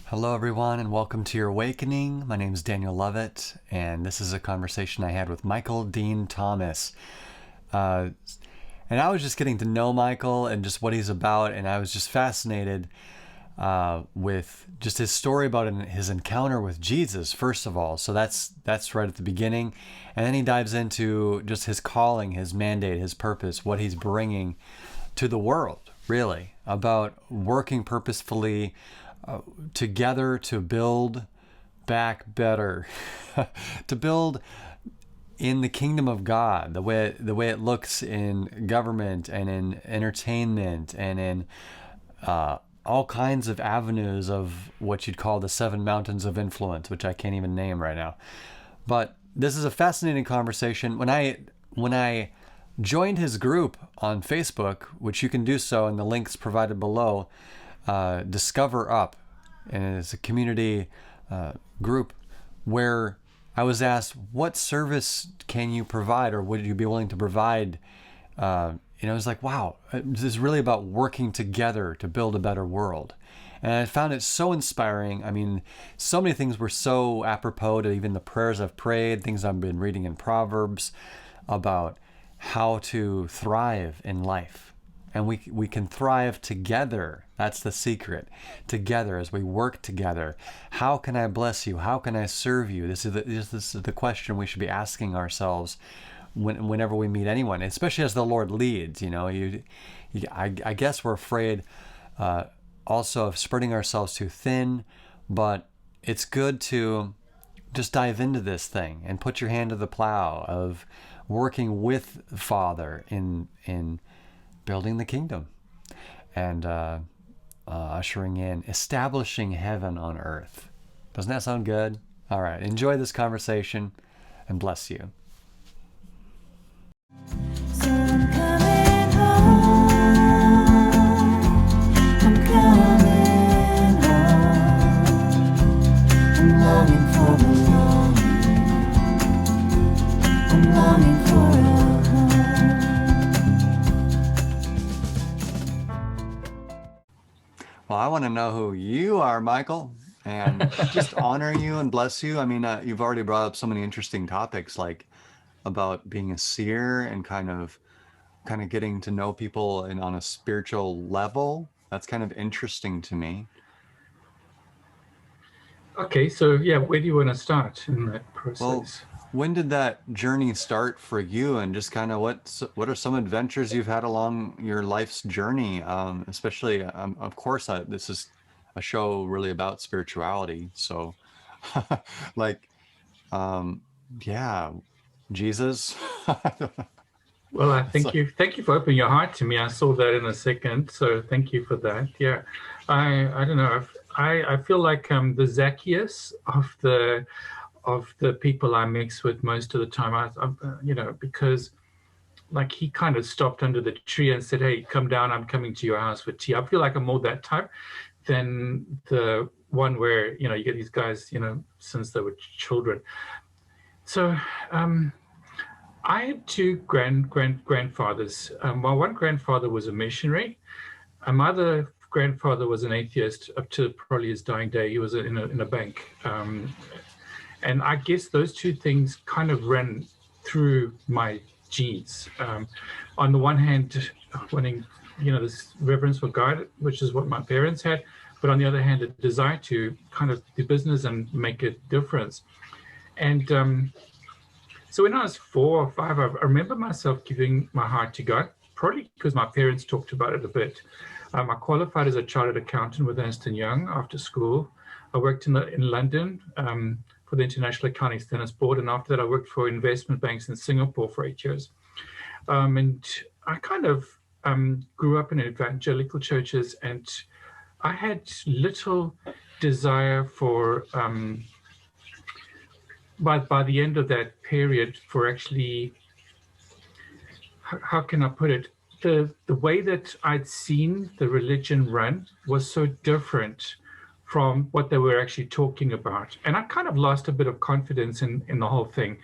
Hello, everyone, and welcome to Your Awakening. My name is Daniel Lovett, and this is a conversation I had with Michael Dean Thomas. Uh, and I was just getting to know Michael and just what he's about, and I was just fascinated with just his story about his encounter with Jesus, first of all. So that's right at the beginning. And then he dives into just his calling, his mandate, his purpose, what he's bringing to the world, really, about working purposefully together to build back better, to build in the kingdom of God, the way it looks in government and in entertainment and in all kinds of avenues of what you'd call the 7 mountains of influence, which I can't even name right now. But this is a fascinating conversation. When I joined his group on Facebook, which you can do so in the links provided below, Discover Up, and it's a community group where I was asked, what service can you provide, or would you be willing to provide? I was like, wow, this is really about working together to build a better world. And I found it so inspiring. I mean, so many things were so apropos to even the prayers I've prayed, things I've been reading in Proverbs about how to thrive in life. And we can thrive together. That's the secret. Together, as we work together. How can I bless you? How can I serve you? This is the question we should be asking ourselves whenever we meet anyone, especially as the Lord leads. I guess we're afraid also of spreading ourselves too thin, but it's good to just dive into this thing and put your hand to the plow of working with Father in building the kingdom and ushering in, establishing heaven on earth. Doesn't that sound good? All right, enjoy this conversation and bless you. So I'm coming home. I'm coming home. I'm longing for the longing. I'm longing for a home. Well, I want to know who you are, Michael, and just honor you and bless you. I mean, you've already brought up so many interesting topics, like about being a seer and kind of getting to know people and on a spiritual level. That's kind of interesting to me. Okay, so yeah, where do you want to start in that Well, process? when did that journey start for you, and just kind of what are some adventures you've had along your life's journey? Especially, of course, this is a show really about spirituality. So, like, um, yeah, Jesus. Well, I It's like, thank you for opening your heart to me. I saw that in a second, so thank you for that. Yeah, I don't know. I feel like the Zacchaeus of the people I mix with most of the time. Because like he kind of stopped under the tree and said, "Hey, come down. I'm coming to your house for tea." I feel like I'm more that type than the one where you get these guys since they were children. So I had two grandfathers. My one grandfather was a missionary. My other grandfather was an atheist up to probably his dying day. He was in a bank. And I guess those two things kind of ran through my genes. On the one hand, wanting, this reverence for God, which is what my parents had, but on the other hand, a desire to kind of do business and make a difference. And so when I was 4 or 5, I remember myself giving my heart to God, probably because my parents talked about it a bit. I qualified as a chartered accountant with Ernst & Young after school. I worked in London for the International Accounting Standards Board, and after that I worked for investment banks in Singapore for 8 years. And I kind of grew up in evangelical churches, and I had little desire for by the end of that period for actually, how can I put it, the way that I'd seen the religion run was so different from what they were actually talking about, and I kind of lost a bit of confidence in the whole thing.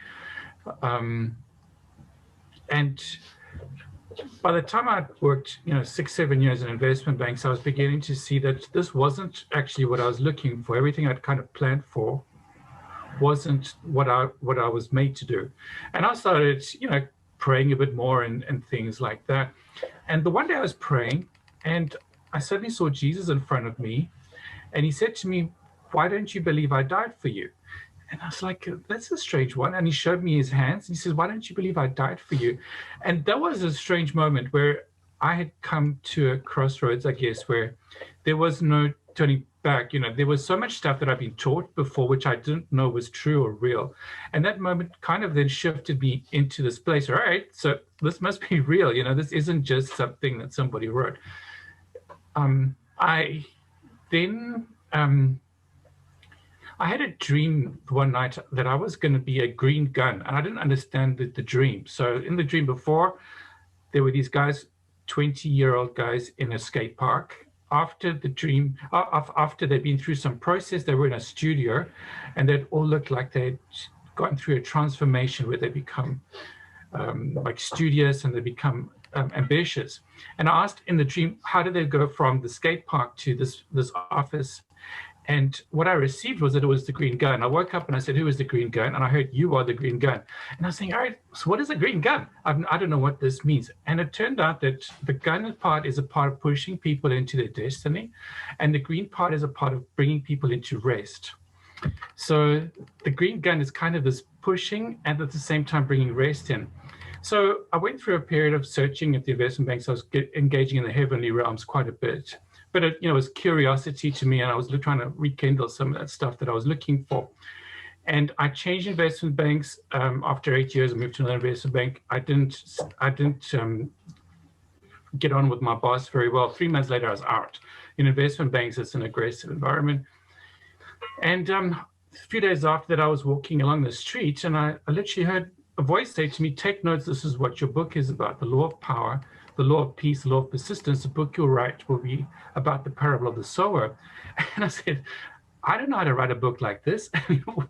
And by the time I worked, 6, 7 years in investment banks, I was beginning to see that this wasn't actually what I was looking for. Everything I'd kind of planned for wasn't what I was made to do. And I started, praying a bit more and things like that. And the one day I was praying, and I suddenly saw Jesus in front of me, and he said to me, "Why don't you believe I died for you?" And I was like, "That's a strange one." And he showed me his hands. And he says, "Why don't you believe I died for you?" And that was a strange moment where I had come to a crossroads, I guess, where there was no turning back. There was so much stuff that I've been taught before, which I didn't know was true or real. And that moment kind of then shifted me into this place. All right, so this must be real. This isn't just something that somebody wrote. I then I had a dream one night that I was going to be a green gun, and I didn't understand the dream. So in the dream before, there were these guys, 20-year-old guys in a skate park. After the dream, after they'd been through some process, they were in a studio, and they'd all looked like they'd gone through a transformation where they become like studious and they become ambitious. And I asked in the dream, how did they go from the skate park to this office? And what I received was that it was the green gun. I woke up and I said, "Who is the green gun?" And I heard, "You are the green gun." And I was saying, all right, so what is a green gun? I don't know what this means. And it turned out that the gun part is a part of pushing people into their destiny. And the green part is a part of bringing people into rest. So the green gun is kind of this pushing and at the same time bringing rest in. So I went through a period of searching at the investment banks. I was engaging in the heavenly realms quite a bit. But it was curiosity to me, and I was trying to rekindle some of that stuff that I was looking for. And I changed investment banks after 8 years. I moved to another investment bank. I didn't get on with my boss very well. 3 months later, I was out. In investment banks, it's an aggressive environment. And a few days after that, I was walking along the street, and I literally heard a voice say to me, "Take notes. This is what your book is about: the law of power, the law of peace, the law of persistence. The book you'll write will be about the parable of the sower." And I said, "I don't know how to write a book like this.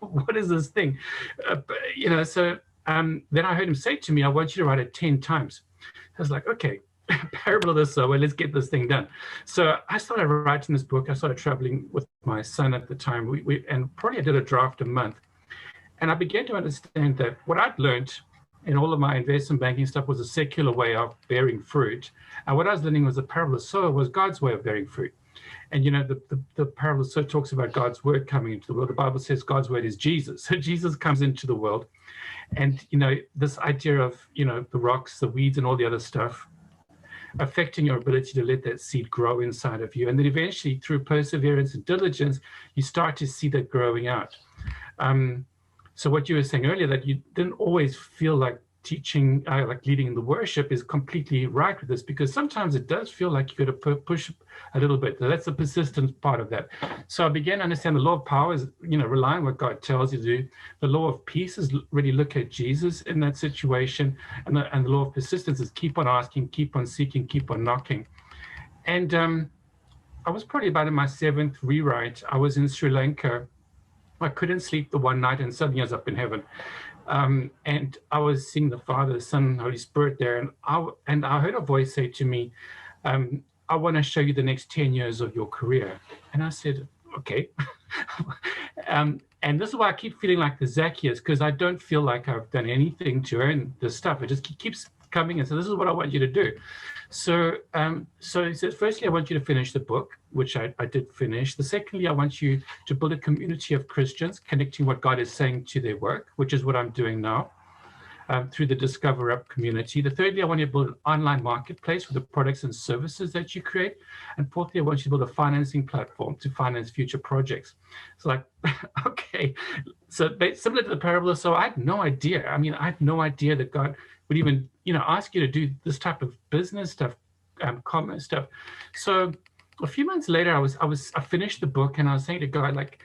What is this thing?" So then I heard him say to me, "I want you to write it 10 times. I was like, "Okay, parable of the sower, let's get this thing done." So I started writing this book. I started traveling with my son at the time. And probably I did a draft a month. And I began to understand that what I'd learned in all of my investment banking stuff was a secular way of bearing fruit. And what I was learning was the parable of the sower was God's way of bearing fruit. And the parable of the sower talks about God's word coming into the world. The Bible says God's word is Jesus. So Jesus comes into the world. And this idea of the rocks, the weeds, and all the other stuff affecting your ability to let that seed grow inside of you. And then eventually, through perseverance and diligence, you start to see that growing out. So what you were saying earlier, that you didn't always feel like teaching, like leading in the worship, is completely right with this, because sometimes it does feel like you got to push a little bit. So that's the persistence part of that. So I began to understand the law of power is, relying on what God tells you to do. The law of peace is really look at Jesus in that situation. And the law of persistence is keep on asking, keep on seeking, keep on knocking. And I was probably about in my 7th rewrite. I was in Sri Lanka. I couldn't sleep the one night, and suddenly I was up in heaven. And I was seeing the Father, the Son, Holy Spirit there. And I heard a voice say to me, "I want to show you the next 10 years of your career." And I said, "Okay." And this is why I keep feeling like the Zacchaeus, because I don't feel like I've done anything to earn this stuff. It just keeps coming and so this is what I want you to do. So he says, firstly, I want you to finish the book, which I did finish. The secondly, I want you to build a community of Christians connecting what God is saying to their work, which is what I'm doing now through the Discover Up community. The thirdly, I want you to build an online marketplace for the products and services that you create. And fourthly, I want you to build a financing platform to finance future projects. It's like, okay. So similar to the parable, so I had no idea. I mean, I had no idea that God would even, ask you to do this type of business stuff, commerce stuff. So a few months later, I finished the book and I was saying to God, like,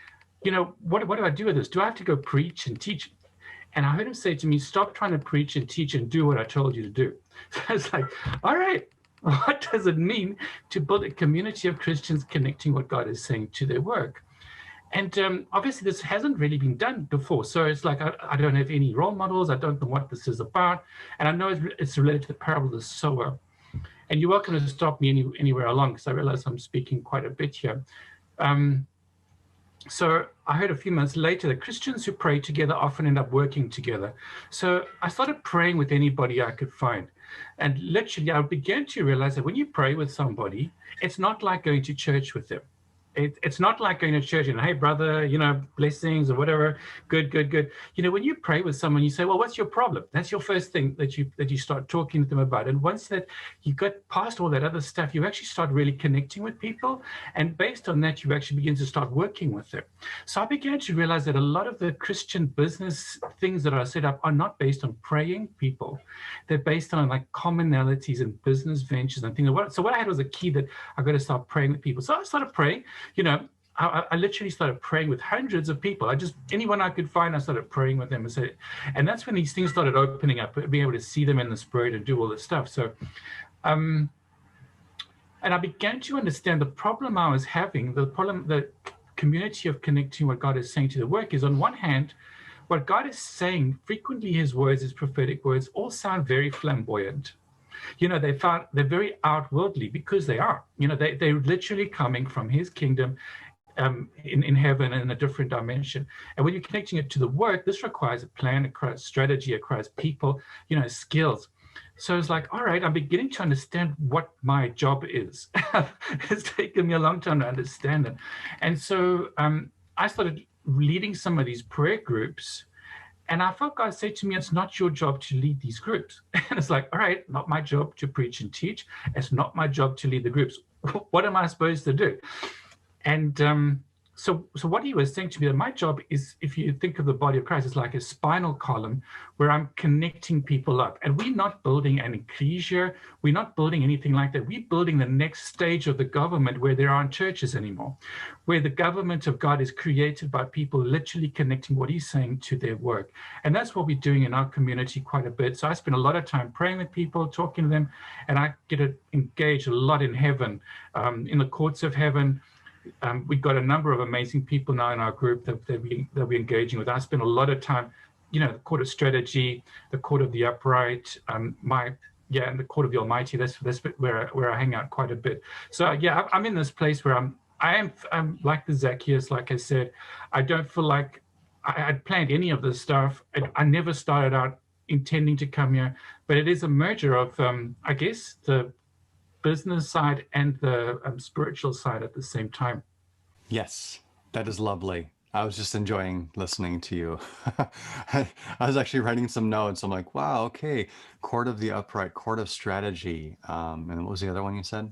what do I do with this? Do I have to go preach and teach? And I heard him say to me, stop trying to preach and teach and do what I told you to do. So I was like, all right, what does it mean to build a community of Christians connecting what God is saying to their work? And obviously this hasn't really been done before. So it's like, I don't have any role models. I don't know what this is about. And I know it's related to the parable of the sower. And you're welcome to stop me anywhere along, because I realize I'm speaking quite a bit here. So I heard a few months later that Christians who pray together often end up working together. So I started praying with anybody I could find. And literally, I began to realize that when you pray with somebody, it's not like going to church with them. It's not like going to church and, hey, brother, blessings or whatever. Good, good, good. When you pray with someone, you say, well, what's your problem? That's your first thing that you start talking to them about. And once that you get past all that other stuff, you actually start really connecting with people. And based on that, you actually begin to start working with them. So I began to realize that a lot of the Christian business things that are set up are not based on praying people. They're based on like commonalities and business ventures and things. So what I had was a key that I got to start praying with people. So I started praying. I literally started praying with hundreds of people. Anyone I could find, I started praying with them. And that's when these things started opening up, being able to see them in the spirit and do all this stuff. So, and I began to understand the problem I was having, the community of connecting what God is saying to the work is, on one hand, what God is saying, frequently his words, his prophetic words, all sound very flamboyant. They're very outwardly, because they are. They're literally coming from his kingdom in heaven in a different dimension. And when you're connecting it to the work, this requires a plan, it requires strategy, it requires people, skills. So it's like, all right, I'm beginning to understand what my job is. It's taken me a long time to understand it. And so I started leading some of these prayer groups. And I felt God say to me, it's not your job to lead these groups. And it's like, all right, not my job to preach and teach. It's not my job to lead the groups. What am I supposed to do? And so what he was saying to me, that my job is, if you think of the body of Christ, it's like a spinal column where I'm connecting people up. And we're not building an ecclesia. We're not building anything like that. We're building the next stage of the government where there aren't churches anymore, where the government of God is created by people literally connecting what he's saying to their work. And that's what we're doing in our community quite a bit. So I spend a lot of time praying with people, talking to them, and I get to engage a lot in heaven, in the courts of heaven. We've got a number of amazing people now in our group that we're engaging with. I spend a lot of time, the court of strategy, the court of the upright, and the court of the Almighty. That's where I hang out quite a bit. So yeah, I'm in this place where I'm like the Zacchaeus. Like I said, I don't feel like I'd planned any of this stuff. I never started out intending to come here, but it is a merger of, I guess, the business side and the spiritual side at the same time. Yes, that is lovely. I was just enjoying listening to you. I was actually writing some notes. I'm like, wow, okay. Court of the upright, court of strategy. And what was the other one you said?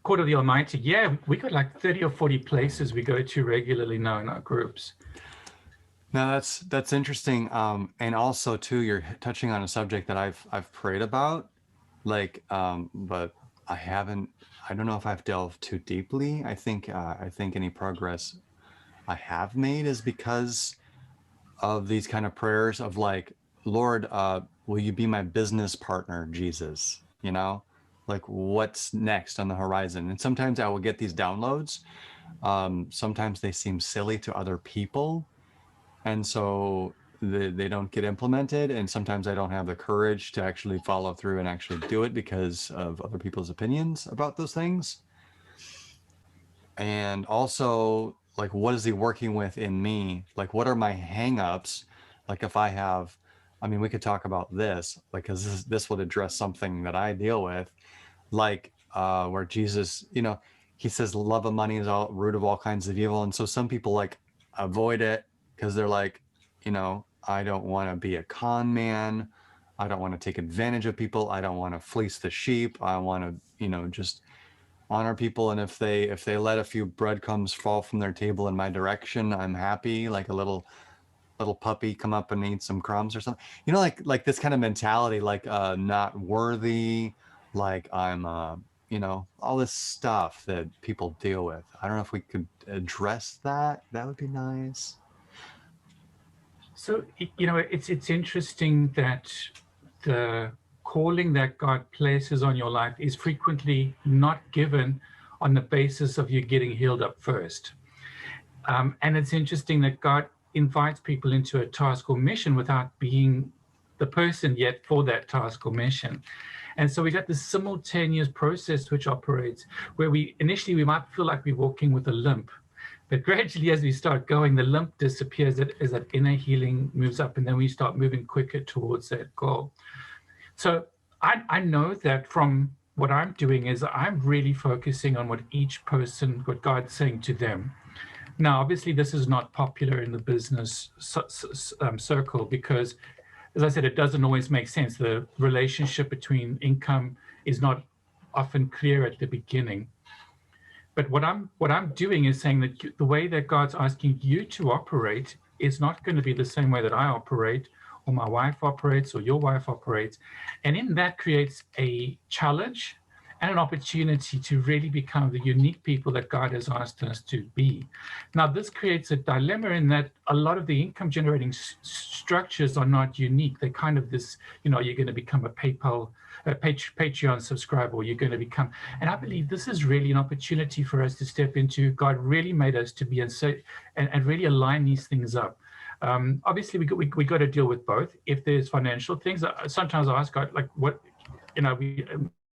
Court of the Almighty. Yeah, we got like 30 or 40 places we go to regularly now in our groups. Now that's interesting. And also too, you're touching on a subject that I've prayed about, but I don't know if I've delved too deeply. I think any progress I have made is because of these kind of prayers of like, Lord, will you be my business partner, Jesus? Like what's next on the horizon? And sometimes I will get these downloads. Sometimes they seem silly to other people. And so they don't get implemented, and sometimes I don't have the courage to actually follow through and actually do it because of other people's opinions about those things. And also, like, what is he working with in me? Like, what are my hangups? Like, if I have, we could talk about this, like, because this would address something that I deal with, like where Jesus, he says, love of money is all root of all kinds of evil. And so some people like avoid it because they're like, I don't want to be a con man. I don't want to take advantage of people. I don't want to fleece the sheep. I want to, just honor people. And if they let a few breadcrumbs fall from their table in my direction, I'm happy. Like a little puppy come up and eat some crumbs or something. Like this kind of mentality, like not worthy, like I'm, all this stuff that people deal with. I don't know if we could address that. That would be nice. So, it's interesting that the calling that God places on your life is frequently not given on the basis of you getting healed up first. And it's interesting that God invites people into a task or mission without being the person yet for that task or mission. And so we got this simultaneous process which operates where initially we might feel like we're walking with a limp, but gradually as we start going, the limp disappears as that inner healing moves up, and then we start moving quicker towards that goal. So I know that from what I'm doing is I'm really focusing on what God's saying to them. Now, obviously, this is not popular in the business circle because, as I said, it doesn't always make sense. The relationship between income is not often clear at the beginning. But what I'm doing is saying that the way that God's asking you to operate is not going to be the same way that I operate, or my wife operates, or your wife operates. And in that creates a challenge and an opportunity to really become the unique people that God has asked us to be. Now, this creates a dilemma in that a lot of the income generating structures are not unique. They're kind of this, you're going to become a Patreon subscriber, or you're going to become, and I believe this is really an opportunity for us to step into. God really made us to be and really align these things up. Obviously, we got to deal with both. If there's financial things, sometimes I ask God, like, what, we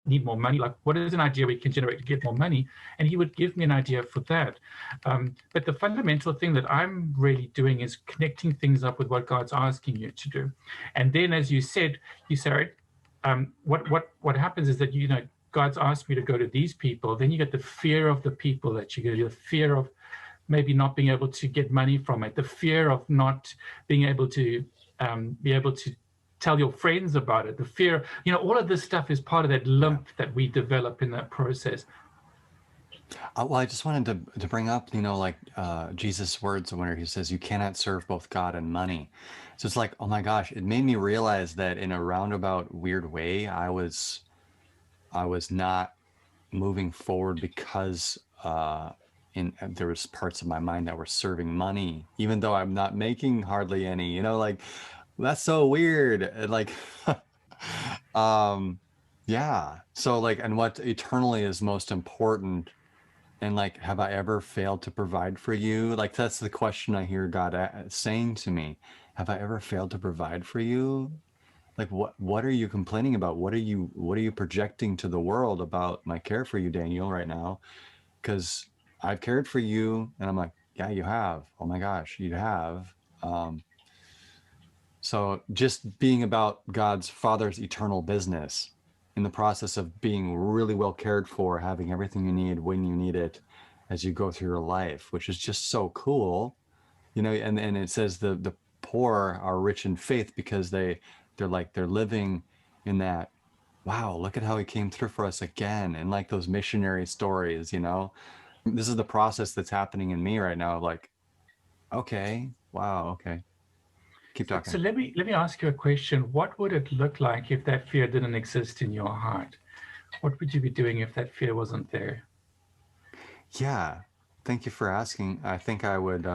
need more money, like what is an idea we can generate to get more money, and he would give me an idea for that. But the fundamental thing that I'm really doing is connecting things up with what God's asking you to do. And then, as you said, what happens is that God's asked me to go to these people, then you get the fear of the people that you go, the fear of maybe not being able to get money from it, the fear of not being able to tell your friends about it, the fear, all of this stuff is part of that limp that we develop in that process. Well, I just wanted to bring up, Jesus' words where he says, you cannot serve both God and money. So it's like, oh my gosh, it made me realize that in a roundabout weird way, I was not moving forward because there was parts of my mind that were serving money, even though I'm not making hardly any, that's so weird. And yeah. So and what eternally is most important, and have I ever failed to provide for you? That's the question I hear God saying to me. Have I ever failed to provide for you? What are you complaining about? What are you projecting to the world about my care for you, Daniel, right now? Because I've cared for you, and I'm like, yeah, you have. Oh my gosh, you have. So just being about God's Father's eternal business in the process of being really well cared for, having everything you need when you need it as you go through your life, which is just so cool, and it says the poor are rich in faith because they're living in that, wow, look at how he came through for us again. And those missionary stories, this is the process that's happening in me right now. Okay, wow. Okay. Keep talking. So let me ask you a question. What would it look like if that fear didn't exist in your heart? What would you be doing if that fear wasn't there? Yeah, thank you for asking. I think I would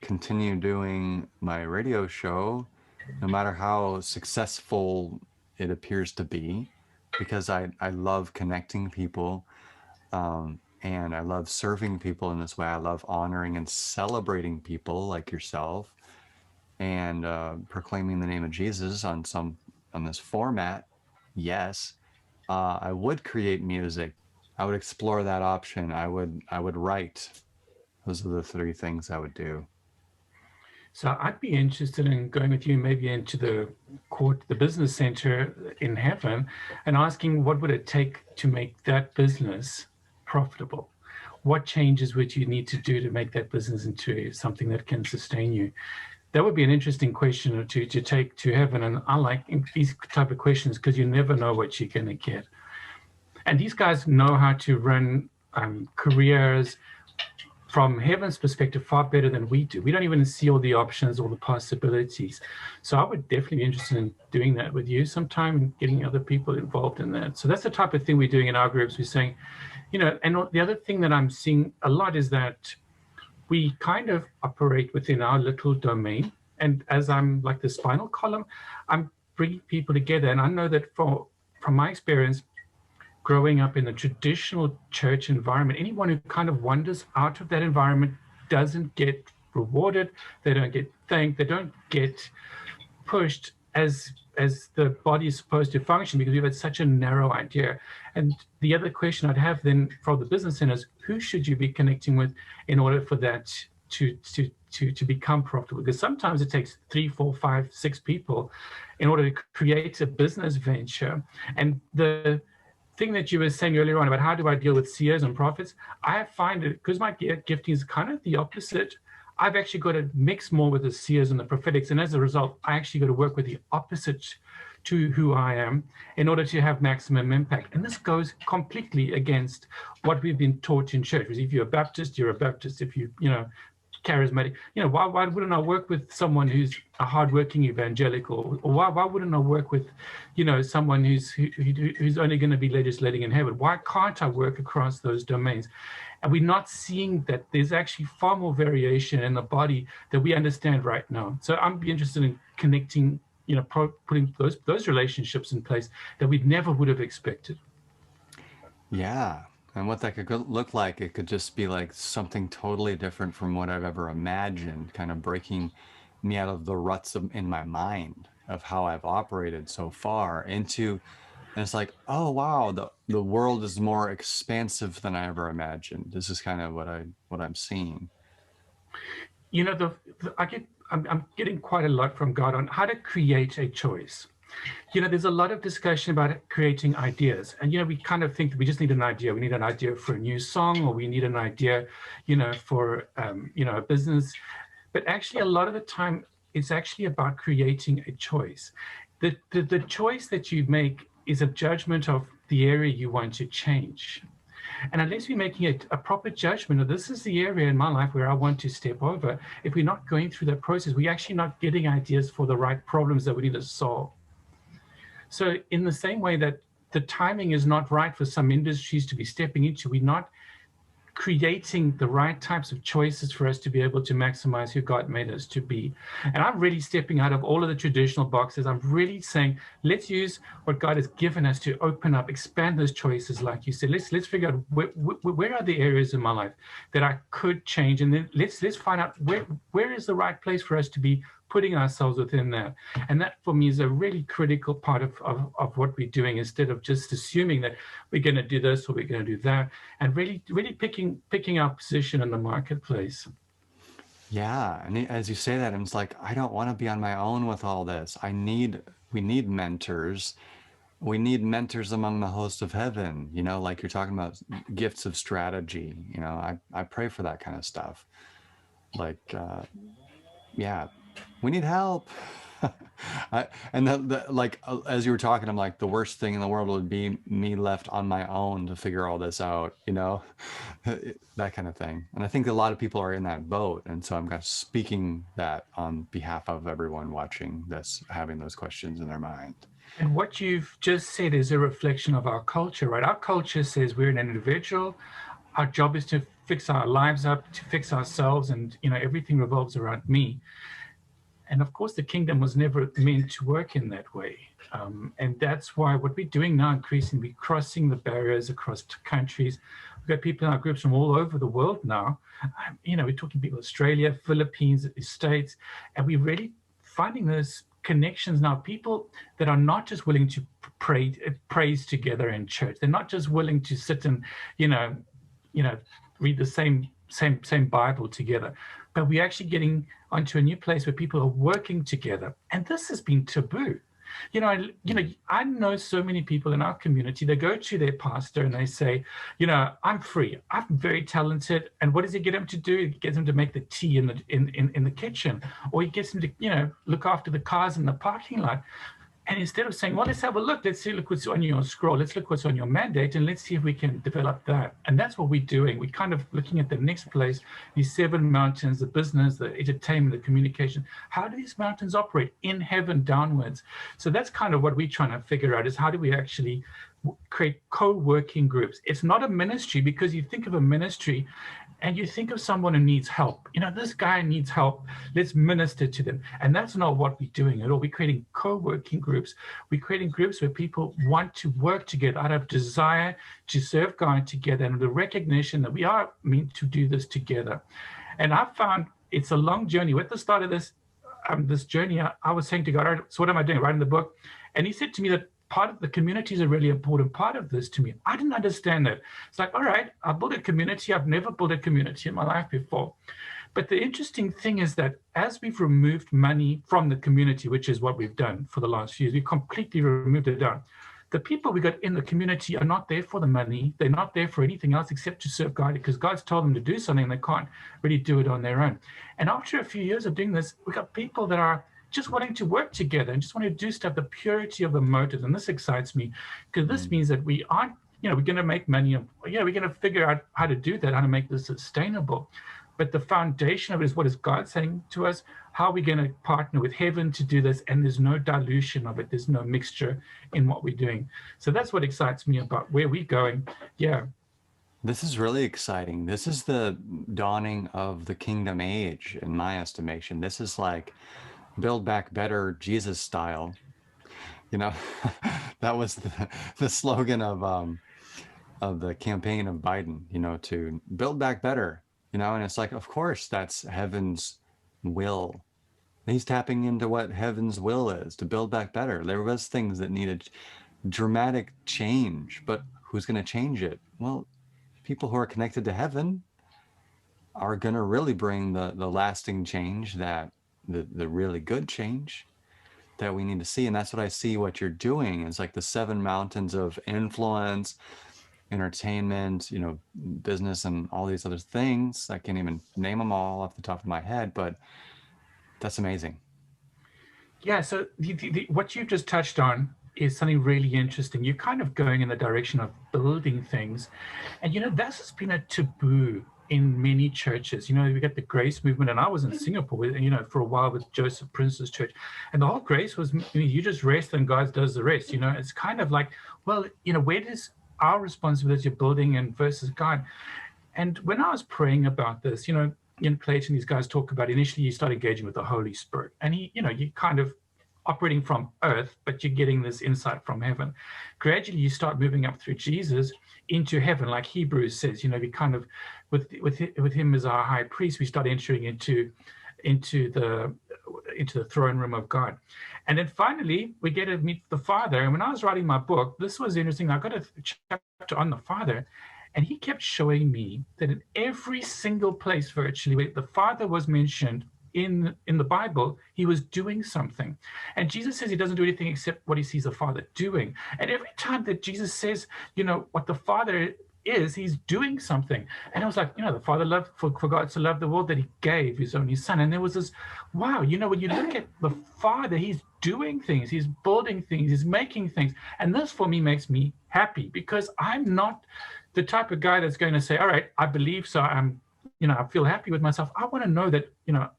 continue doing my radio show, no matter how successful it appears to be, because I love connecting people, and I love serving people in this way. I love honoring and celebrating people like yourself, and proclaiming the name of Jesus on this format. Yes, I would create music. I would explore that option. I would write. Those are the three things I would do. So I'd be interested in going with you maybe into the business center in heaven, and asking what would it take to make that business profitable? What changes would you need to do to make that business into something that can sustain you? That would be an interesting question to take to heaven. And I like these type of questions because you never know what you're going to get. And these guys know how to run careers from heaven's perspective far better than we do. We don't even see all the options, all the possibilities. So I would definitely be interested in doing that with you sometime and getting other people involved in that. So that's the type of thing we're doing in our groups. We're saying, and the other thing that I'm seeing a lot is that we kind of operate within our little domain. And as I'm like the spinal column, I'm bringing people together. And I know that from my experience, growing up in a traditional church environment, anyone who kind of wanders out of that environment doesn't get rewarded, they don't get thanked, they don't get pushed as the body is supposed to function, because we've had such a narrow idea. And the other question I'd have then for the business owners, who should you be connecting with in order for that to become profitable? Because sometimes it takes 3, 4, 5, 6 people in order to create a business venture. And the thing that you were saying earlier on about how do I deal with CEOs and prophets, I find it, because my gifting is kind of the opposite, I've actually got to mix more with the seers and the prophetics. And as a result, I actually got to work with the opposite to who I am in order to have maximum impact. And this goes completely against what we've been taught in church. If you're a Baptist, you're a Baptist. If you charismatic, why wouldn't I work with someone who's a hardworking evangelical? Or why wouldn't I work with, someone who's only going to be legislating in heaven? Why can't I work across those domains? And we're not seeing that there's actually far more variation in the body that we understand right now. So I'm be interested in connecting, putting those relationships in place that we never would have expected. Yeah. And what that could look like, it could just be like something totally different from what I've ever imagined, kind of breaking me out of the ruts in my mind of how I've operated so far into, and it's like, oh wow, the world is more expansive than I ever imagined. This is kind of what I'm seeing. I'm getting quite a lot from God on how to create a choice. There's a lot of discussion about creating ideas, and we kind of think that we just need an idea. We need an idea for a new song, or we need an idea, for a business. But actually, a lot of the time, it's actually about creating a choice. The choice that you make is a judgment of the area you want to change. And unless we're making a proper judgment of this is the area in my life where I want to step over, if we're not going through that process, we're actually not getting ideas for the right problems that we need to solve. So in the same way that the timing is not right for some industries to be stepping into, we're not creating the right types of choices for us to be able to maximize who God made us to be. And I'm really stepping out of all of the traditional boxes. I'm really saying, let's use what God has given us to open up, expand those choices, like you said. Let's figure out where are the areas in my life that I could change, and then let's find out where is the right place for us to be putting ourselves within that. And that for me is a really critical part of what we're doing, instead of just assuming that we're going to do this or we're going to do that, and really picking our position in the marketplace. Yeah, and as you say that, it's like, I don't want to be on my own with all this. We need mentors. We need mentors among the host of heaven, like you're talking about gifts of strategy. I pray for that kind of stuff. Like, yeah, we need help. As you were talking, I'm like, the worst thing in the world would be me left on my own to figure all this out, that kind of thing. And I think a lot of people are in that boat. And so I'm kind of speaking that on behalf of everyone watching this, having those questions in their mind. And what you've just said is a reflection of our culture, right? Our culture says we're an individual. Our job is to fix our lives up, to fix ourselves, and everything revolves around me. And of course, the kingdom was never meant to work in that way. And that's why what we're doing now, increasingly, we're crossing the barriers across countries. We've got people in our groups from all over the world now. We're talking people Australia, Philippines, States, and we're really finding those connections now. People that are not just willing to praise together in church. They're not just willing to sit and, read the same Bible together. But we're actually getting onto a new place where people are working together. And this has been taboo. I know so many people in our community, they go to their pastor and they say, I'm free, I'm very talented. And what does he get him to do? He gets him to make the tea in the kitchen, or he gets him to, look after the cars in the parking lot. And instead of saying, well, let's have a look, look what's on your scroll, let's look what's on your mandate, and let's see if we can develop that. And that's what we're doing. We're kind of looking at the next place, these 7 mountains, the business, the entertainment, the communication. How do these mountains operate in heaven downwards? So that's kind of what we're trying to figure out, is how do we actually create co-working groups? It's not a ministry, because you think of a ministry and you think of someone who needs help. This guy needs help. Let's minister to them. And that's not what we're doing at all. We're creating co-working groups. We're creating groups where people want to work together out of desire to serve God together, and the recognition that we are meant to do this together. And I found it's a long journey. At the start of this journey, I was saying to God, all right, so what am I doing? Writing the book. And he said to me that part of the community is a really important part of this to me. I didn't understand that. It's like, all right, I built a community. I've never built a community in my life before. But the interesting thing is that as we've removed money from the community, which is what we've done for the last few years, we completely removed it down. The people we got in the community are not there for the money. They're not there for anything else except to serve God, because God's told them to do something and they can't really do it on their own. And after a few years of doing this, we got people that are just wanting to work together and just wanting to do stuff, the purity of the motives. And this excites me, because this means that we aren't, we're going to make money. We're going to figure out how to do that, how to make this sustainable. But the foundation of it is, what is God saying to us? How are we going to partner with heaven to do this? And there's no dilution of it. There's no mixture in what we're doing. So that's what excites me about where we're going. Yeah. This is really exciting. This is the dawning of the kingdom age, in my estimation. This is like Build Back Better, Jesus style. That was the slogan of the campaign of Biden, to build back better. And it's like, of course, that's heaven's will. He's tapping into what heaven's will is, to build back better. There was things that needed dramatic change, but who's going to change it? Well, people who are connected to heaven are going to really bring the lasting change, that the really good change that we need to see. And that's what I see what you're doing. It's like the 7 mountains of influence, entertainment, business, and all these other things. I can't even name them all off the top of my head, but that's amazing. Yeah. So what you've just touched on is something really interesting. You're kind of going in the direction of building things. And, this has been a taboo in many churches. We got the grace movement, and I was in Singapore, for a while with Joseph Prince's church. And the whole grace was, you just rest and God does the rest. It's kind of like, well, where does our responsibility of building and versus God? And when I was praying about this, in Plato, these guys talk about, initially you start engaging with the Holy Spirit, and you kind of operating from earth, but you're getting this insight from heaven. Gradually, you start moving up through Jesus into heaven, like Hebrews says. We kind of, with him as our high priest, we start entering into the throne room of God. And then finally, we get to meet the Father. And when I was writing my book, this was interesting. I got a chapter on the Father, and he kept showing me that in every single place virtually where the Father was mentioned in the Bible, he was doing something. And Jesus says he doesn't do anything except what he sees the Father doing. And every time that Jesus says, what the Father is, he's doing something. And I was like, the Father loved, for God to love the world, that he gave his only Son. And there was this, wow, when you look at the Father, he's doing things, he's building things, he's making things. And this for me makes me happy, because I'm not the type of guy that's going to say, all right, I believe, so I feel happy with myself. I want to know that,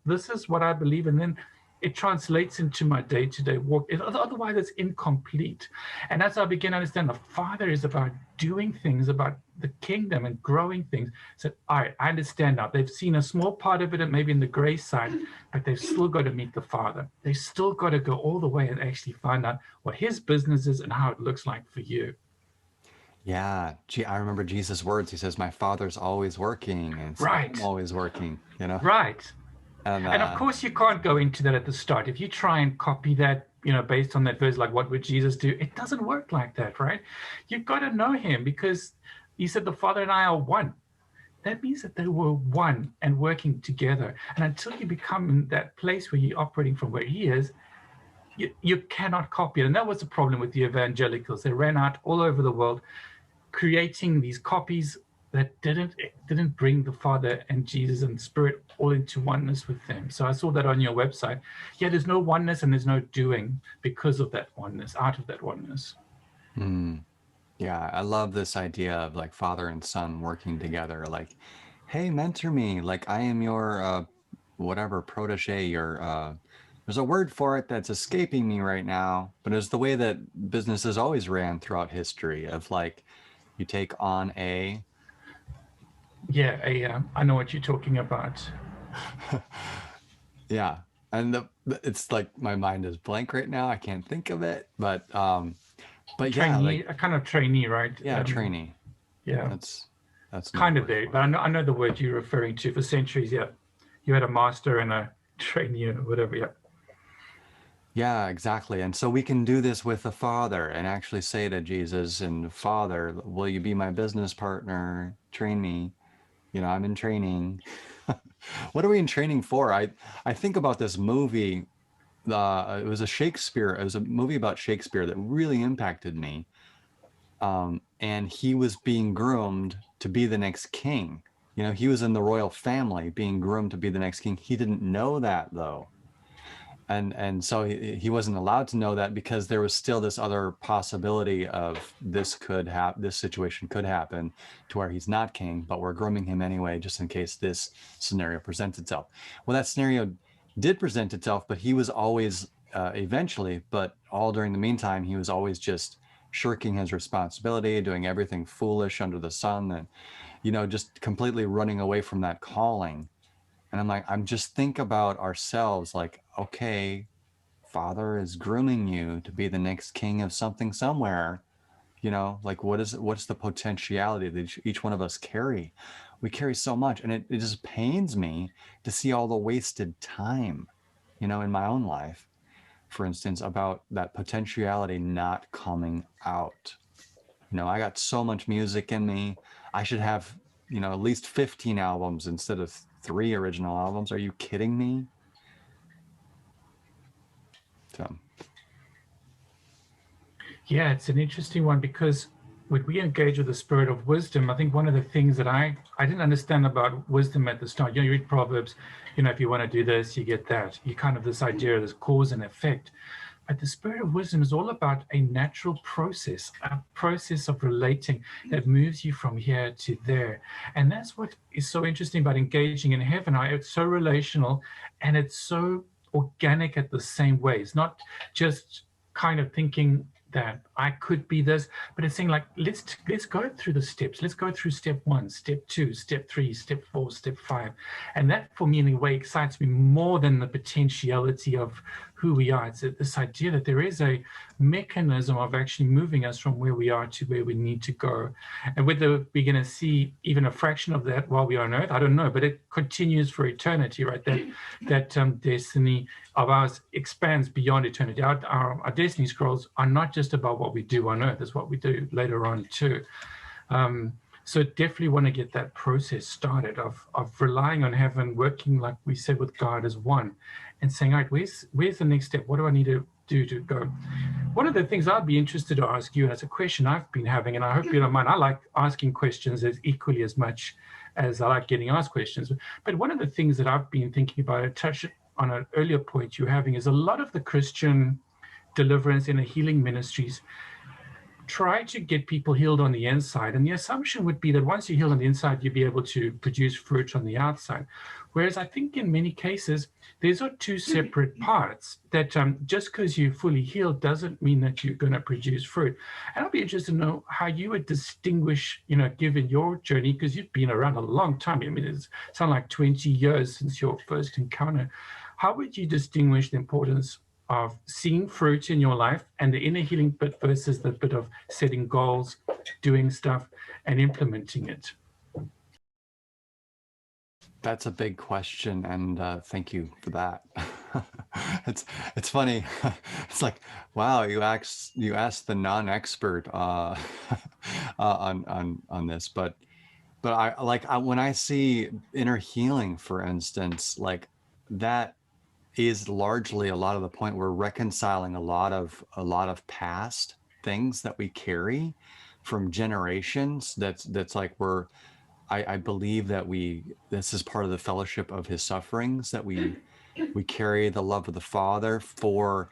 this is what I believe, and then it translates into my day-to-day walk. Otherwise, it's incomplete. And as I begin to understand, the Father is about doing things, about the kingdom and growing things. So, all right, I understand now. They've seen a small part of it, and maybe in the grace side, but they've still got to meet the Father. They've still got to go all the way and actually find out what his business is and how it looks like for you. Yeah, I remember Jesus' words. He says, "My Father's always working, and so Right. I'm always working." Right. And And of course, you can't go into that at the start. If you try and copy that, based on that verse, like what would Jesus do? It doesn't work like that, right? You've got to know him, because he said the Father and I are one. That means that they were one and working together. And until you become in that place where you're operating from where he is, you cannot copy it. And that was the problem with the evangelicals. They ran out all over the world creating these copies that didn't bring the Father and Jesus and Spirit all into oneness with them. So I saw that on your website. Yeah, there's no oneness and there's no doing because of that oneness, out of that oneness. Yeah, I love this idea of like Father and Son working together. Like, hey, mentor me. Like, I am your whatever protege. Your there's a word for it that's escaping me right now, but it's the way that businesses always ran throughout history. Of like, you take on a Yeah, I know what you're talking about. yeah, and it's like my mind is blank right now. I can't think of it, but yeah, Trainee, like a kind of trainee, right? yeah, trainee. Yeah, That's kind no of word there. for But it. I know the word you're referring to for centuries. Yeah. you had a master and a trainee or whatever. Yeah. Yeah, exactly. And so we can do this with the Father and actually say to Jesus and Father, will you be my business partner? Train me. You know, I'm in training. What are we in training for? I think about this movie. It was a Shakespeare. It was a movie about Shakespeare that really impacted me. And he was being groomed to be the next king. You know, he was in the royal family, being groomed to be the next king. He didn't know that though, and so he wasn't allowed to know that because there was still this other possibility of this situation could happen to where he's not king, but we're grooming him anyway just in case this scenario presents itself. Well, that scenario did present itself, but he was always eventually, but all during the meantime, he was always just shirking his responsibility, doing everything foolish under the sun, and just completely running away from that calling. And I'm like, I'm just think about ourselves like, okay, Father is grooming you to be the next king of something somewhere. Like what's the potentiality that each one of us carry? We carry so much, and it just pains me to see all the wasted time, in my own life, for instance, about that potentiality not coming out. I got so much music in me. I should have, at least 15 albums instead of 3 original albums. Are you kidding me? So, Yeah, it's an interesting one because when we engage with the spirit of wisdom, I think one of the things that I didn't understand about wisdom at the start, you read Proverbs, if you want to do this, you get that. You kind of this idea of this cause and effect. But the spirit of wisdom is all about a natural process, a process of relating that moves you from here to there. And that's what is so interesting about engaging in heaven. It's so relational and it's so organic at the same way. It's not just kind of thinking that I could be this, but it's saying like, let's go through the steps. Let's go through step 1, step 2, step 3, step 4, step 5. And that for me in a way excites me more than the potentiality of who we are. It's this idea that there is a mechanism of actually moving us from where we are to where we need to go. And whether we're going to see even a fraction of that while we are on earth, I don't know, but it continues for eternity, right? That destiny of ours expands beyond eternity. Our destiny scrolls are not just about what we do on earth, it's what we do later on too. So definitely want to get that process started of relying on heaven, working like we said with God as one, and saying, all right, where's the next step? What do I need to do to go? One of the things I'd be interested to ask you, and it's a question I've been having, and I hope you don't mind, I like asking questions as equally as much as I like getting asked questions. But one of the things that I've been thinking about, I touched on an earlier point you're having, is a lot of the Christian deliverance and the healing ministries try to get people healed on the inside. And the assumption would be that once you heal on the inside, you'll be able to produce fruit on the outside. Whereas I think in many cases, these are two separate parts that just because you're fully healed doesn't mean that you're going to produce fruit. And I'll be interested to know how you would distinguish, given your journey, because you've been around a long time. I mean, it's sound like 20 years since your first encounter. How would you distinguish the importance of seeing fruit in your life and the inner healing bit versus the bit of setting goals, doing stuff, and implementing it? that's a big question, and thank you for that. It's funny. It's like, wow, you asked the non-expert on this, but when I see inner healing, for instance, like that is largely a lot of the point. We're reconciling a lot of past things that we carry from generations. That's like I believe that this is part of the fellowship of his sufferings, that we carry the love of the Father for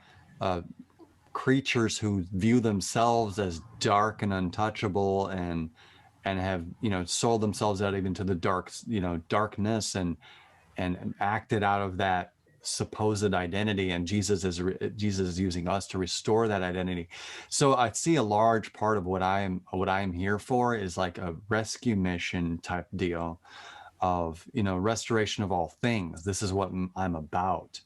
creatures who view themselves as dark and untouchable, and have sold themselves out even to the darkness, and acted out of that supposed identity, and Jesus is using us to restore that identity. So I see a large part of what I'm here for is like a rescue mission type deal of restoration of all things. This is what I'm about.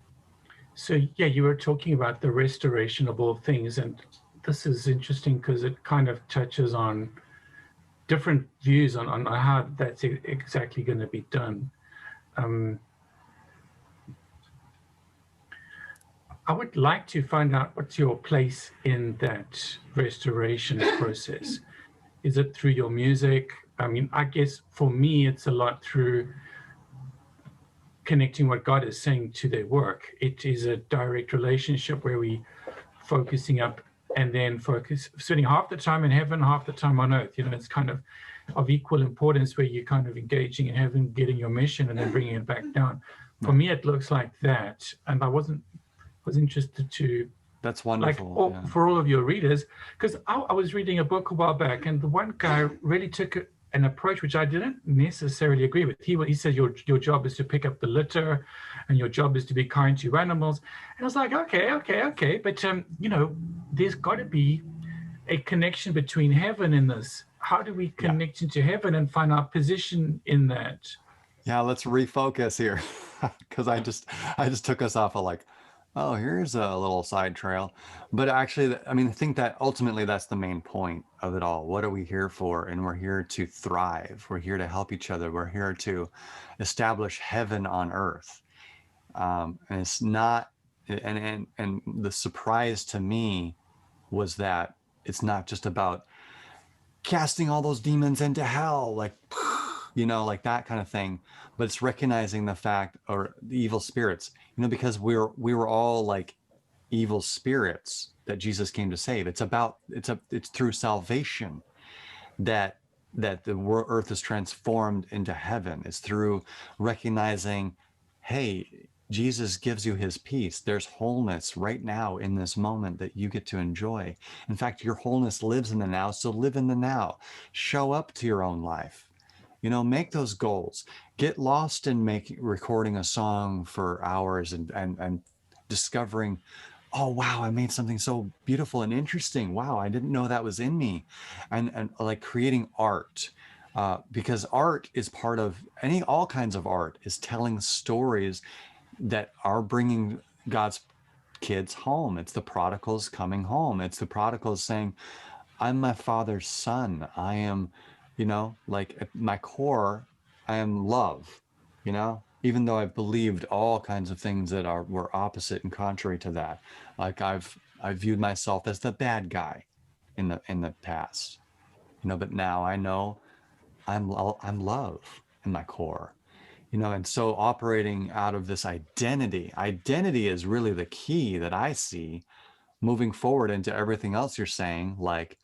So yeah, you were talking about the restoration of all things, and this is interesting because it kind of touches on different views on how that's exactly going to be done. I would like to find out what's your place in that restoration process. Is it through your music? I mean, I guess for me, it's a lot through connecting what God is saying to their work. It is a direct relationship where we focusing up and then spending half the time in heaven, half the time on earth. You know, it's kind of equal importance where you're kind of engaging in heaven, getting your mission, and then bringing it back down. For me, it looks like that, and I was interested to That's like wonderful. Yeah. for all of your readers, because I was reading a book a while back, and the one guy really took an approach which I didn't necessarily agree with. He said your job is to pick up the litter, and your job is to be kind to your animals. And I was like, okay, but you know, there's got to be a connection between heaven and this. How do we connect into heaven and find our position in that? Yeah, let's refocus here because I just took us off of like, oh, here's a little side trail. But actually, I mean, I think that ultimately that's the main point of it all. What are we here for? And we're here to thrive. We're here to help each other. We're here to establish heaven on earth. And it's not, and the surprise to me was that it's not just about casting all those demons into hell, like, you know, like that kind of thing, but it's recognizing the fact, or the evil spirits, you know, because we were all like evil spirits that Jesus came to save. It's through salvation that the earth is transformed into heaven. It's through recognizing, hey, Jesus gives you his peace. There's wholeness right now in this moment that you get to enjoy. In fact, your wholeness lives in the now, so live in the now. Show up to your own life. You know, make those goals. Get lost in recording a song for hours and discovering, oh wow, I made something so beautiful and interesting. Wow, I didn't know that was in me. And like creating art. Because art is part of all kinds of art is telling stories that are bringing God's kids home. It's the prodigals coming home. It's the prodigals saying, I'm my father's son. I am, you know, like at my core, I am love, you know, even though I've believed all kinds of things that were opposite and contrary to that. Like I viewed myself as the bad guy in the past, you know, but now I know I'm love in my core. You know, and so operating out of this identity is really the key that I see moving forward into everything else you're saying. Like,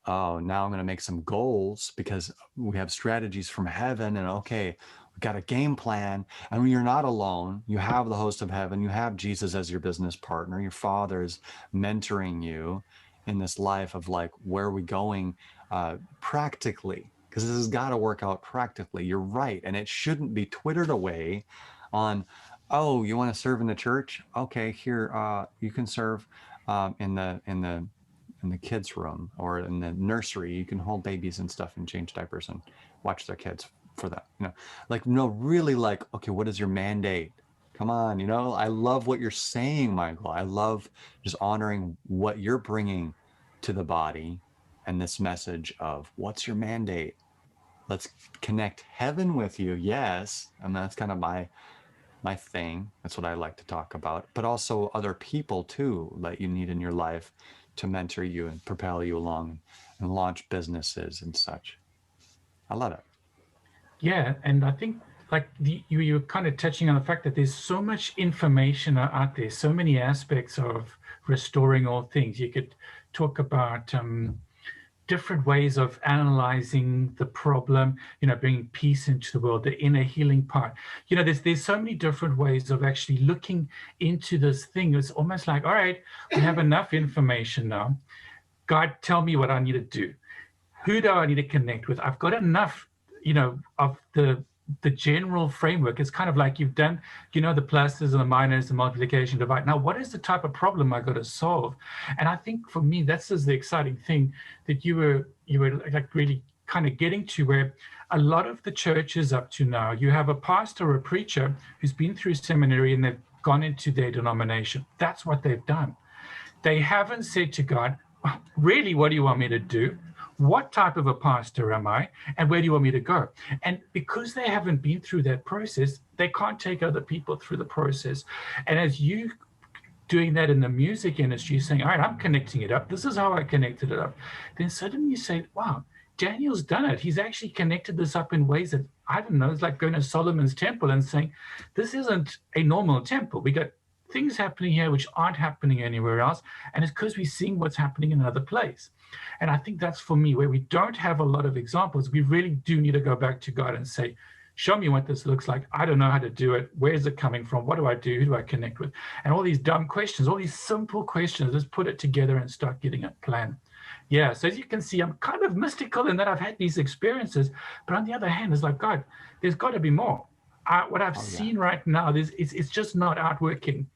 oh, now I'm going to make some goals because we have strategies from heaven, and okay, we've got a game plan. And when you're not alone, you have the host of heaven, you have Jesus as your business partner, your father's mentoring you in this life of like, where are we going practically? Because this has got to work out practically. You're right. And it shouldn't be twittered away on, oh, you want to serve in the church? Okay, here, you can serve in the kids' room or in the nursery. You can hold babies and stuff and change diapers and watch their kids for that. You know, like, no, really, like, okay, what is your mandate? Come on, you know, I love what you're saying, Michael. I love just honoring what you're bringing to the body and this message of what's your mandate? Let's connect heaven with you. Yes. And that's kind of my thing. That's what I like to talk about, but also other people too that you need in your life to mentor you and propel you along and launch businesses and such. I love it. Yeah, and I think like you're kind of touching on the fact that there's so much information out there, so many aspects of restoring all things. You could talk about different ways of analyzing the problem, you know, bringing peace into the world, the inner healing part. You know, there's so many different ways of actually looking into this thing. It's almost like, all right, we have enough information now. God, tell me what I need to do. Who do I need to connect with? I've got enough, you know, of the general framework. It's kind of like you've done, you know, the pluses and the minus, the multiplication, divide. Now, what is the type of problem I got to solve? And I think for me, that's just the exciting thing that you were like really kind of getting to, where a lot of the churches up to now, you have a pastor or a preacher who's been through seminary and they've gone into their denomination. That's what they've done. They haven't said to God, really, what do you want me to do? What type of a pastor am I? And where do you want me to go? And because they haven't been through that process, they can't take other people through the process. And as you doing that in the music industry, saying, all right, I'm connecting it up. This is how I connected it up. Then suddenly you say, wow, Daniel's done it. He's actually connected this up in ways that, I don't know, it's like going to Solomon's temple and saying, this isn't a normal temple. We got things happening here which aren't happening anywhere else. And it's because we're seeing what's happening in another place. And I think that's for me, where we don't have a lot of examples. We really do need to go back to God and say, show me what this looks like. I don't know how to do it. Where's it coming from? What do I do? Who do I connect with? And all these dumb questions, all these simple questions, let's put it together and start getting a plan. Yeah, so as you can see, I'm kind of mystical in that I've had these experiences. But on the other hand, it's like, God, there's got to be more. What I've seen right now, it's just not outworking.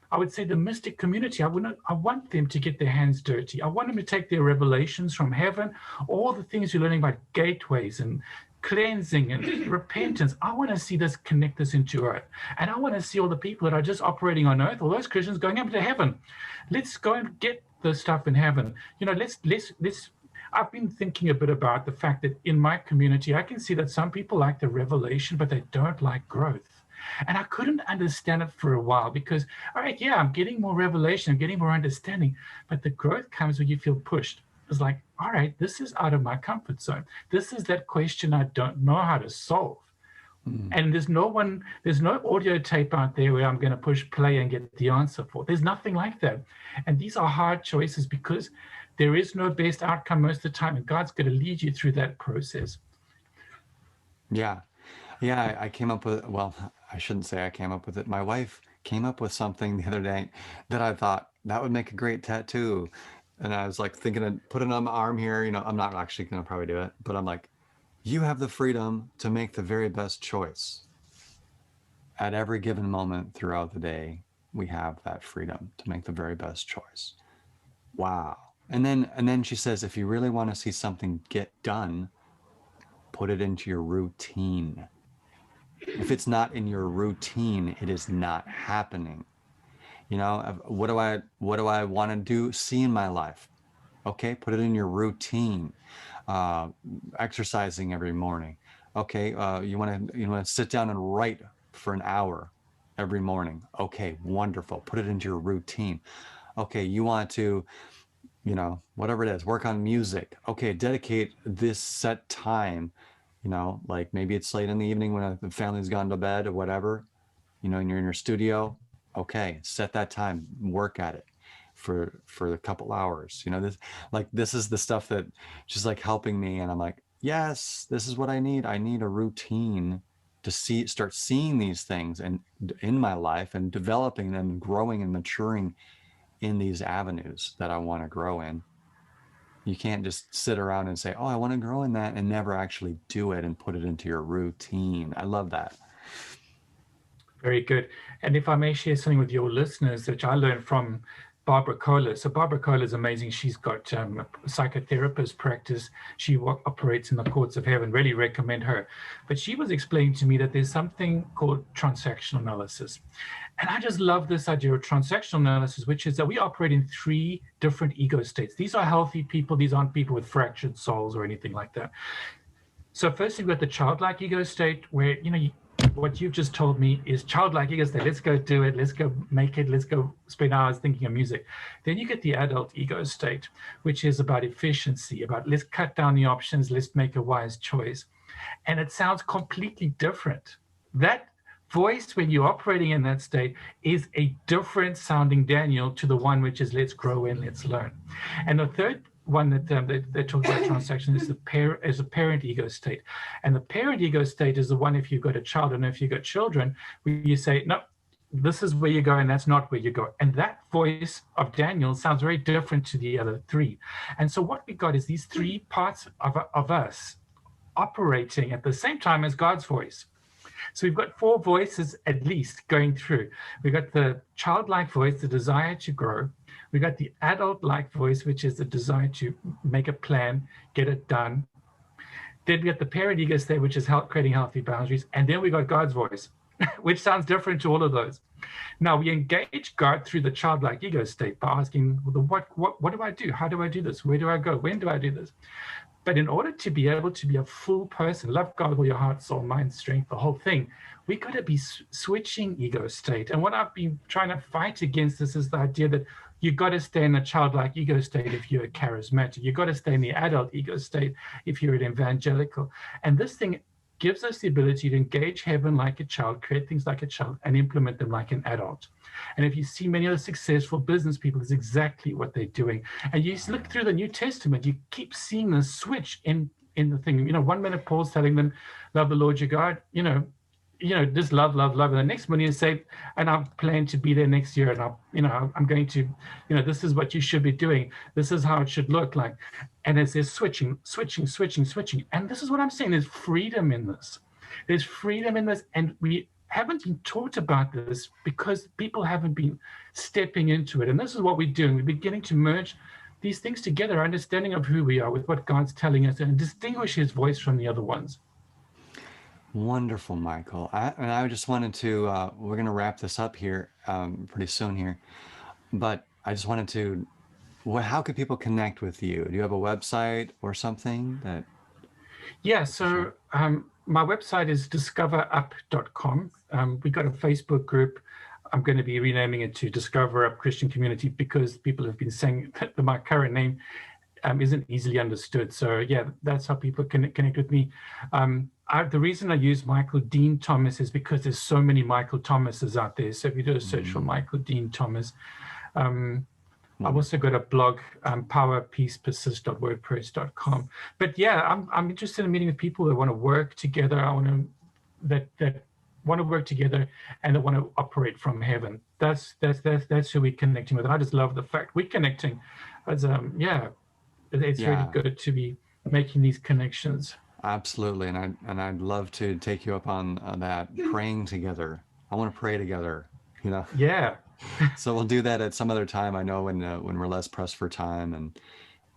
I would say the mystic community, I want them to get their hands dirty. I want them to take their revelations from heaven, all the things you're learning about gateways and cleansing and repentance. I want to see this connect this into earth. And I want to see all the people that are just operating on earth, all those Christians going up to heaven. Let's go and get the stuff in heaven. Let's I've been thinking a bit about the fact that in my community, I can see that some people like the revelation, but they don't like growth. And I couldn't understand it for a while because, all right, yeah, I'm getting more revelation, I'm getting more understanding, but the growth comes when you feel pushed. It's like, all right, this is out of my comfort zone. This is that question I don't know how to solve. And there's no audio tape out there where I'm going to push play and get the answer for. There's nothing like that. And these are hard choices because there is no best outcome most of the time, and God's going to lead you through that process. Yeah. Yeah, I came up with, well, I shouldn't say I came up with it. My wife came up with something the other day that I thought that would make a great tattoo. And I was like thinking of putting it on my arm here. I'm not actually going to probably do it, but I'm like, you have the freedom to make the very best choice. At every given moment throughout the day, we have that freedom to make the very best choice. Wow. And then she says, if you really want to see something get done, put it into your routine. If it's not in your routine, it is not happening. What do I want to see in my life? Okay, put it in your routine. Exercising every morning. Okay, you want to sit down and write for an hour every morning. Okay, wonderful. Put it into your routine. Okay, you want to, whatever it is, work on music. Okay, dedicate this set time. Like maybe it's late in the evening when the family's gone to bed or whatever, and you're in your studio. Okay, set that time, work at it for a couple hours. This is the stuff that just like helping me. And I'm like, yes, this is what I need. I need a routine to start seeing these things and in my life and developing them, growing and maturing in these avenues that I want to grow in. You can't just sit around and say, oh, I want to grow in that and never actually do it and put it into your routine. I love that. Very good. And if I may share something with your listeners, which I learned from Barbara Kohler. So Barbara Kohler is amazing. She's got a psychotherapist practice. She operates in the courts of heaven. Really recommend her. But she was explaining to me that there's something called transactional analysis. And I just love this idea of transactional analysis, which is that we operate in 3 different ego states. These are healthy people. These aren't people with fractured souls or anything like that. So first you've got the childlike ego state where, what you've just told me is childlike ego state. Let's go do it. Let's go make it. Let's go spend hours thinking of music. Then you get the adult ego state, which is about efficiency, about let's cut down the options. Let's make a wise choice. And it sounds completely different. That voice, when you're operating in that state, is a different sounding Daniel to the one which is let's grow and let's learn. And the third one that they talk about transaction is a parent ego state. And the parent ego state is the one, if you've got a child and if you've got children, where you say, no, this is where you go and that's not where you go. And that voice of Daniel sounds very different to the other 3. And so what we got is these 3 parts of us operating at the same time as God's voice. So we've got 4 voices at least going through. We've got the childlike voice, the desire to grow. We got the adult-like voice, which is the desire to make a plan, get it done. Then we got the parent ego state, which is creating healthy boundaries. And then we got God's voice. which sounds different to all of those. Now we engage God through the childlike ego state by asking, well, what do I do? How do I do this? Where do I go? When do I do this? But in order to be able to be a full person, love God with all your heart, soul, mind, strength, the whole thing, we got to be switching ego state. And what I've been trying to fight against this is the idea that you got to stay in a childlike ego state if you're a charismatic. You got to stay in the adult ego state if you're an evangelical. And this thing gives us the ability to engage heaven like a child, create things like a child, and implement them like an adult. And if you see many of the successful business people, it's exactly what they're doing. And you look through the New Testament, you keep seeing this switch in the thing. 1 minute Paul's telling them, love the Lord your God, just love. And the next minute you say, and I plan to be there next year. And I'm going to, this is what you should be doing. This is how it should look like. And as they're switching. And this is what I'm saying. There's freedom in this. There's freedom in this. And we haven't been taught about this because people haven't been stepping into it. And this is what we're doing. We're beginning to merge these things together, our understanding of who we are with what God's telling us, and distinguish his voice from the other ones. Wonderful, Michael. I just wanted to, we're going to wrap this up here pretty soon here, but I just wanted to, how could people connect with you? Do you have a website or something that? Yeah, so my website is discoverup.com. We got a Facebook group. I'm going to be renaming it to Discover Up Christian Community because people have been saying that my current name isn't easily understood. So yeah, that's how people can connect with me. The reason I use Michael Dean Thomas is because there's so many Michael Thomases out there. So if you do a search for Michael Dean Thomas, I've also got a blog, powerpeacepersist.wordpress.com. But yeah, I'm interested in meeting with people that want to work together. I want to that want to work together and that want to operate from heaven. That's who we're connecting with. And I just love the fact we're connecting. As it's really good to be making these connections. Absolutely, and I'd love to take you up on that, praying together. I want to pray together. Yeah. So we'll do that at some other time. I know when we're less pressed for time,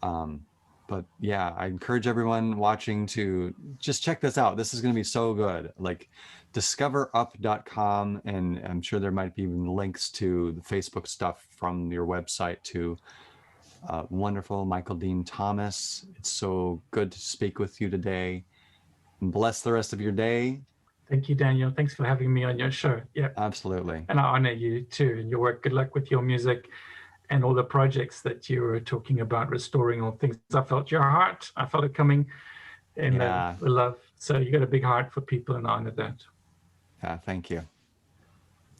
but yeah, I encourage everyone watching to just check this out. This is going to be so good. Like discoverup.com, and I'm sure there might be even links to the Facebook stuff from your website too. Wonderful, Michael Dean Thomas. It's so good to speak with you today. Bless the rest of your day. Thank you, Daniel. Thanks for having me on your show. Yeah, absolutely. And I honor you too and your work. Good luck with your music and all the projects that you were talking about, restoring all things. I felt your heart. I felt it coming, and the love. So you got a big heart for people, and I honor that. Thank you.